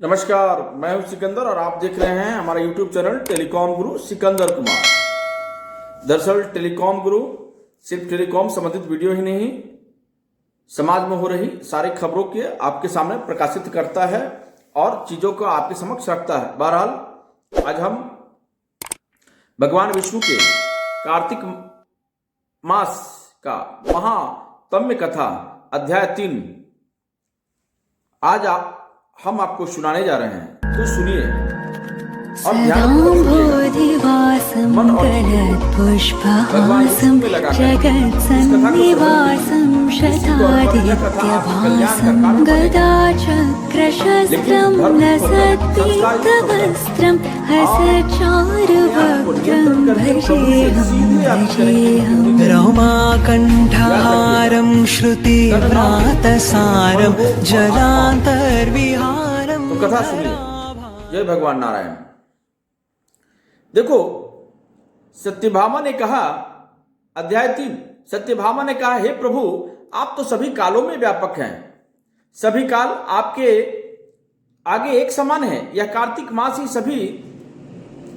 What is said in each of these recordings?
नमस्कार, मैं हूं सिकंदर और आप देख रहे हैं हमारा YouTube चैनल टेलीकॉम गुरु सिकंदर कुमार। दरअसल टेलीकॉम गुरु सिर्फ टेलीकॉम संबंधित वीडियो ही नहीं, समाज में हो रही सारी खबरों के आपके सामने प्रकाशित करता है और चीजों को आपके समक्ष रखता है। बहरहाल आज हम भगवान विष्णु के कार्तिक मास का महात्म्य कथा अध्याय 3 आज हम आपको सुनाने जा रहे हैं, तो सुनिए और ध्यान मन और पुष्पहासं जगत्सन्निवासं शतादित्यभासं गदाचक्रशस्त्रं लसत्पीतवस्त्रं हसचारुवक्त्रं भजेऽहं रमाकण्ठहारं श्रुतिव्रातसारं जलान्तर्विहारं। तो कथा सुनिए। जय भगवान नारायण। देखो, सत्यभामा ने कहा, अध्याय 3, सत्यभामा ने कहा, हे प्रभु, आप तो सभी कालों में व्यापक हैं। सभी काल आपके आगे एक समान है। यह कार्तिक मास ही सभी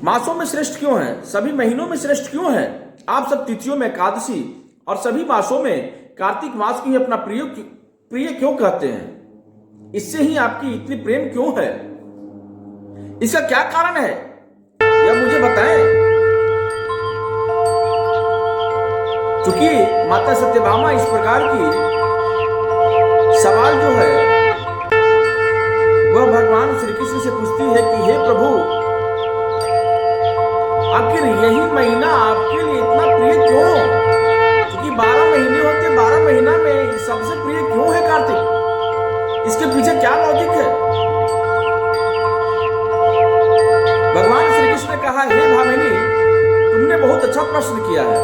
मासों में श्रेष्ठ क्यों है? सभी महीनों में श्रेष्ठ क्यों है? आप सब तिथियों में एकादशी और सभी मासों में कार्तिक मास को ही अपना प्रिय क्यों कहते हैं? इससे ही आपकी इतनी प्रेम क्यों है? इसका क्या कारण है, यह मुझे बताएं। चूंकि माता सत्यभामा इस प्रकार की सवाल जो है वह भगवान श्री कृष्ण से पूछती है कि हे प्रभु, आखिर यही महीना आपके लिए इतना प्रिय क्यों? क्योंकि 12 महीने होते, 12 महीना में सबसे प्रिय क्यों है कार्तिक? इसके पीछे क्या लॉजिक है? भगवान श्री कृष्ण ने कहा, हे भामिनी, तुमने बहुत अच्छा प्रश्न किया है।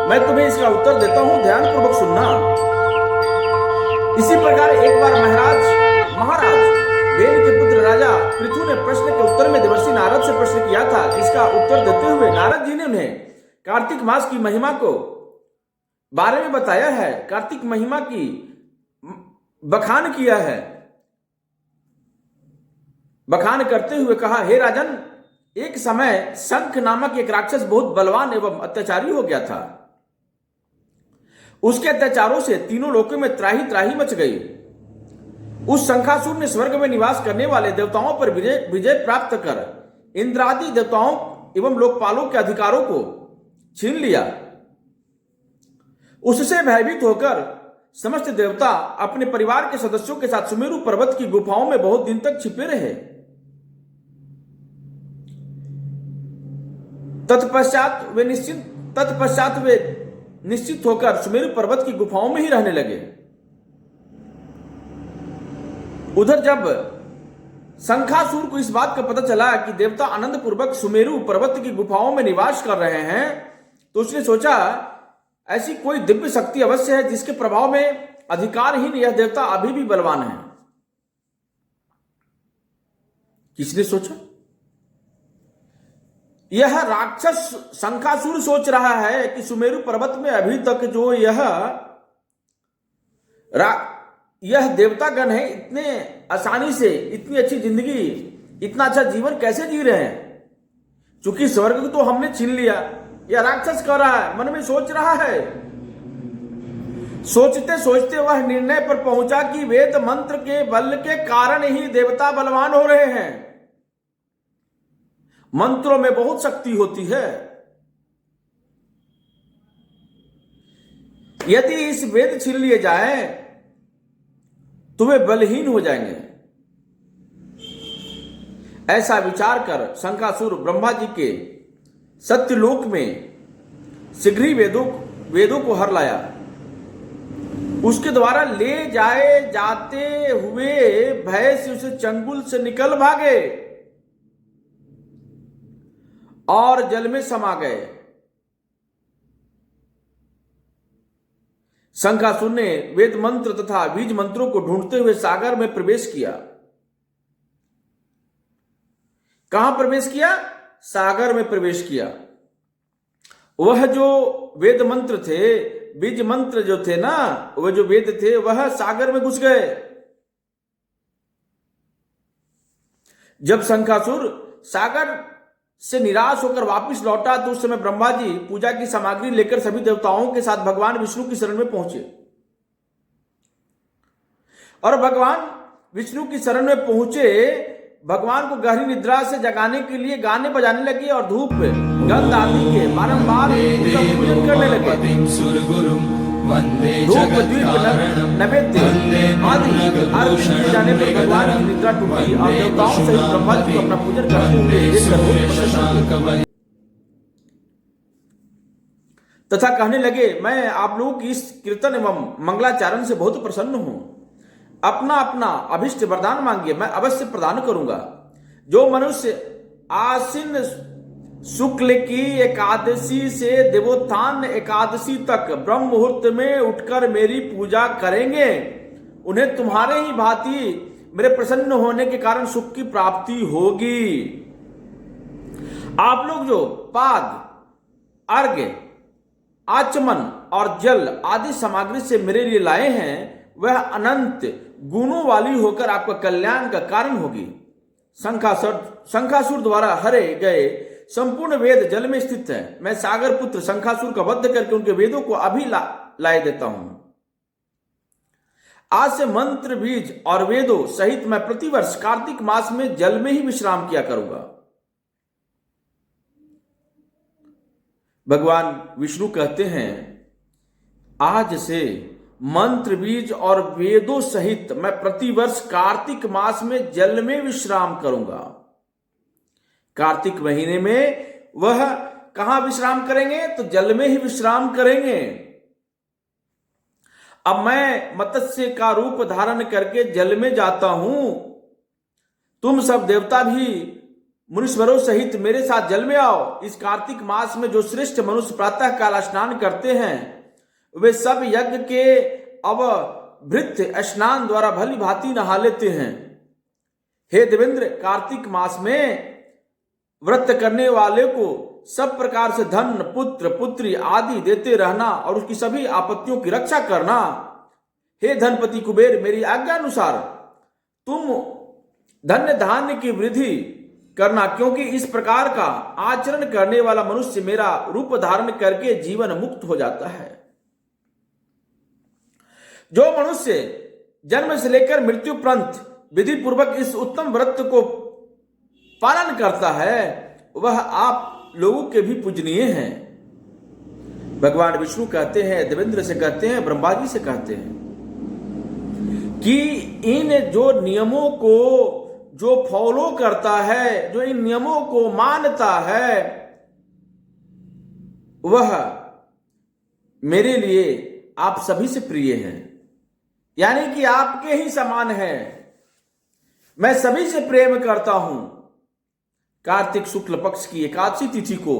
मैं तुम्हें इसका उत्तर देता हूं, ध्यानपूर्वक सुनना। इसी प्रकार एक बार महाराज वेद के पुत्र राजा पृथु ने प्रश्न के उत्तर में देवर्षि नारद से प्रश्न किया था, जिसका उत्तर देते हुए नारद जी ने उन्हें कार्तिक मास की महिमा को बारे में बताया है, कार्तिक महिमा की बखान किया है। बखान करते हुए कहा, हे राजन, एक समय शंख नामक एक राक्षस बहुत बलवान एवं अत्याचारी हो गया था। उसके अत्याचारों से तीनों लोकों में त्राही त्राही मच गई। उस शंखासुर ने स्वर्ग में निवास करने वाले देवताओं पर विजय प्राप्त कर इंद्रादि देवताओं एवं लोकपालों के अधिकारों को छीन लिया। उससे भयभीत होकर समस्त देवता अपने परिवार के सदस्यों के साथ सुमेरु पर्वत की गुफाओं में बहुत दिन तक छिपे रहे। तत्पश्चात वे निश्चित होकर सुमेरु पर्वत की गुफाओं में ही रहने लगे। उधर जब शंखासुर को इस बात का पता चला कि देवता आनंद पूर्वक सुमेरु पर्वत की गुफाओं में निवास कर रहे हैं, तो उसने सोचा, ऐसी कोई दिव्य शक्ति अवश्य है जिसके प्रभाव में अधिकारहीन यह देवता अभी भी बलवान है। किसने सोचा? यह राक्षस शंखासुर सोच रहा है कि सुमेरु पर्वत में अभी तक जो यह देवतागण है, इतने आसानी से इतनी अच्छी जिंदगी, इतना अच्छा जीवन कैसे जी रहे हैं? चूंकि स्वर्ग तो हमने छीन लिया। यह राक्षस कह रहा है, मन में सोच रहा है। सोचते सोचते वह निर्णय पर पहुंचा कि वेद मंत्र के बल के कारण ही देवता बलवान हो रहे हैं। मंत्रों में बहुत शक्ति होती है। यदि इस वेद छीन लिए जाए तो वे बलहीन हो जाएंगे। ऐसा विचार कर शंखासुर ब्रह्मा जी के सत्यलोक में शीघ्र ही वेदों को हर लाया। उसके द्वारा ले जाते हुए भय से उसे चंगुल से निकल भागे और जल में समा गए। शंखासुर ने वेद मंत्र तथा बीज मंत्रों को ढूंढते हुए सागर में प्रवेश किया। कहां प्रवेश किया? सागर में प्रवेश किया। वह जो वेद मंत्र थे, बीज मंत्र जो थे ना, वह जो वेद थे, वह सागर में घुस गए। जब शंखासुर सागर से निराश होकर वापस लौटा तो उस समय ब्रह्मा जी पूजा की सामग्री लेकर सभी देवताओं के साथ भगवान विष्णु की शरण में पहुंचे और भगवान विष्णु की शरण में पहुंचे भगवान को गहरी निद्रा से जगाने के लिए गाने बजाने लगे और धूप गंध आदि के बारंबार उनका पूजन करने लगे। धूप दीप नैवेद्य आदि अर्घ्य जाने पर भगवान की निद्रा टूटी और देवताओं सहित ब्रह्मा जी को अपना पूजन करते हुए देखकर बहुत प्रसन्न हुए तथा कहने लगे, मैं आप लोगों की इस कीर्तन एवं मंगलाचारण से बहुत प्रसन्न हूं। अपना अपना अभिष्ट वरदान मांगिए, मैं अवश्य प्रदान करूंगा। जो मनुष्य आश्विन शुक्ल की एकादशी से देवोत्थान एकादशी तक ब्रह्म मुहूर्त में उठकर मेरी पूजा करेंगे, उन्हें तुम्हारे ही भांति मेरे प्रसन्न होने के कारण सुख की प्राप्ति होगी। आप लोग जो पाद, अर्घ्य, आचमन और जल आदि सामग्री से मेरे लिए लाए हैं वह अनंत गुणों वाली होकर आपका कल्याण का कारण होगी। शंखासुर द्वारा हरे गए संपूर्ण वेद जल में स्थित है। मैं सागर पुत्र शंखासुर का वध करके उनके वेदों को अभी लाए देता हूं। आज से मंत्र बीज और वेदों सहित मैं प्रतिवर्ष कार्तिक मास में जल में ही विश्राम किया करूंगा। भगवान विष्णु कहते हैं, आज से मंत्र बीज और वेदों सहित मैं प्रतिवर्ष कार्तिक मास में जल में विश्राम करूंगा। कार्तिक महीने में वह कहां विश्राम करेंगे? तो जल में ही विश्राम करेंगे। अब मैं मत्स्य का रूप धारण करके जल में जाता हूं, तुम सब देवता भी मुनीश्वरों सहित मेरे साथ जल में आओ। इस कार्तिक मास में जो श्रेष्ठ मनुष्य प्रातः काल स्नान करते हैं वे सब यज्ञ के अवभृत स्नान द्वारा भली भांति नहा लेते हैं। हे देवेंद्र, कार्तिक मास में व्रत करने वाले को सब प्रकार से धन, पुत्र, पुत्री आदि देते रहना और उसकी सभी आपत्तियों की रक्षा करना। हे धनपति कुबेर, मेरी आज्ञा अनुसार तुम धन्य धान्य की वृद्धि करना, क्योंकि इस प्रकार का आचरण करने वाला मनुष्य मेरा रूप धारण करके जीवन मुक्त हो जाता है। जो मनुष्य जन्म से लेकर मृत्यु पर्यंत विधि पूर्वक इस उत्तम व्रत को पालन करता है वह आप लोगों के भी पूजनीय हैं। भगवान विष्णु कहते हैं, देवेंद्र से कहते हैं, ब्रह्मा जी से कहते हैं कि इन जो नियमों को जो फॉलो करता है, जो इन नियमों को मानता है, वह मेरे लिए आप सभी से प्रिय हैं, यानी कि आपके ही समान है। मैं सभी से प्रेम करता हूं। कार्तिक शुक्ल पक्ष की एकादशी तिथि को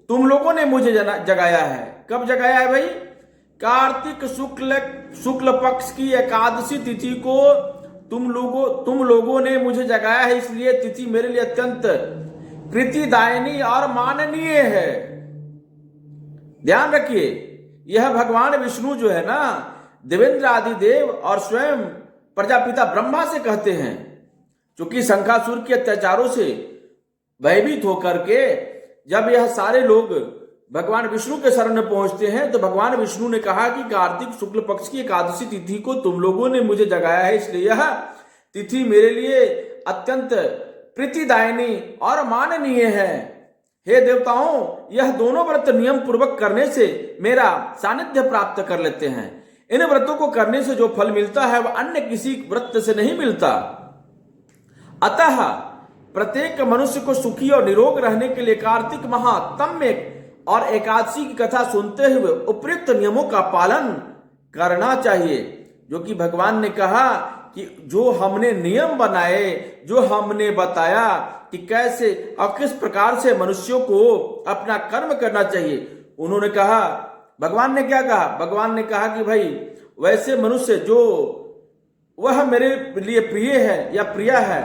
तुम लोगों ने मुझे जगाया है। कब जगाया है भाई? कार्तिक शुक्ल पक्ष की एकादशी तिथि को तुम लोगों ने मुझे जगाया है, इसलिए तिथि मेरे लिए अत्यंत प्रीतिदायिनी और माननीय है। ध्यान रखिए, यह भगवान विष्णु जो है ना, देवेंद्र आदि देव और स्वयं प्रजापिता ब्रह्मा से कहते हैं, क्योंकि शंखासुर के अत्याचारों से भयभीत होकर के जब यह सारे लोग भगवान विष्णु के शरण में पहुंचते हैं तो भगवान विष्णु ने कहा कि कार्तिक शुक्ल पक्ष की एकादशी तिथि को तुम लोगों ने मुझे जगाया है, इसलिए यह तिथि मेरे लिए अत्यंत प्रीतिदायिनी और माननीय है। हे देवताओं, यह दोनों व्रत नियम पूर्वक करने से मेरा सानिध्य प्राप्त कर लेते हैं। इन व्रतों को करने से जो फल मिलता है वह अन्य किसी व्रत से नहीं मिलता। अतः प्रत्येक मनुष्य को सुखी और निरोग रहने के लिए कार्तिक महात्म्य और एकादशी की कथा सुनते हुए उपयुक्त नियमों का पालन करना चाहिए। जो कि भगवान ने कहा कि जो हमने नियम बनाए, जो हमने बताया कि कैसे और किस प्रकार से मनुष्यों को अपना कर्म करना चाहिए, उन्होंने कहा, भगवान ने क्या कहा? भगवान ने कहा कि भाई वैसे मनुष्य जो वह मेरे लिए प्रिय है या प्रिया है,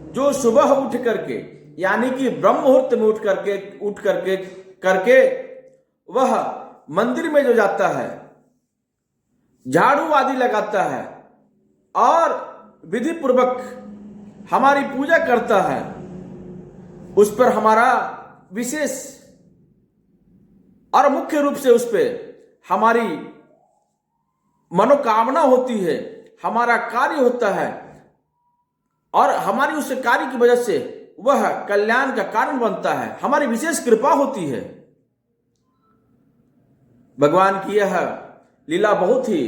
जो सुबह उठ करके यानी कि ब्रह्म मुहूर्त में उठ करके वह मंदिर में जो जाता है, झाड़ू आदि लगाता है और विधि पूर्वक हमारी पूजा करता है, उस पर हमारा विशेष और मुख्य रूप से उस पर हमारी मनोकामना होती है, हमारा कार्य होता है और हमारी उस कार्य की वजह से वह कल्याण का कारण बनता है, हमारी विशेष कृपा होती है। भगवान की यह लीला बहुत ही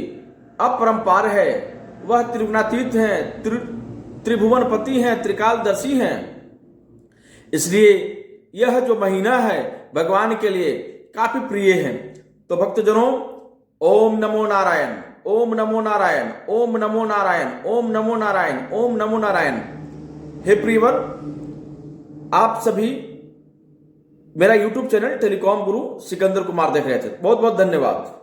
अपरंपार है। वह त्रिगुणातीत हैं, त्रिभुवनपति हैं, त्रिकालदर्शी हैं। इसलिए यह जो महीना है भगवान के लिए काफी प्रिय है। तो भक्तजनों, ओम नमो नारायण, ओम नमो नारायण, ओम नमो नारायण, ओम नमो नारायण, ओम नमो नारायण। हे प्रियवर, आप सभी मेरा YouTube चैनल टेलीकॉम गुरु सिकंदर कुमार देख रहे थे। बहुत बहुत धन्यवाद।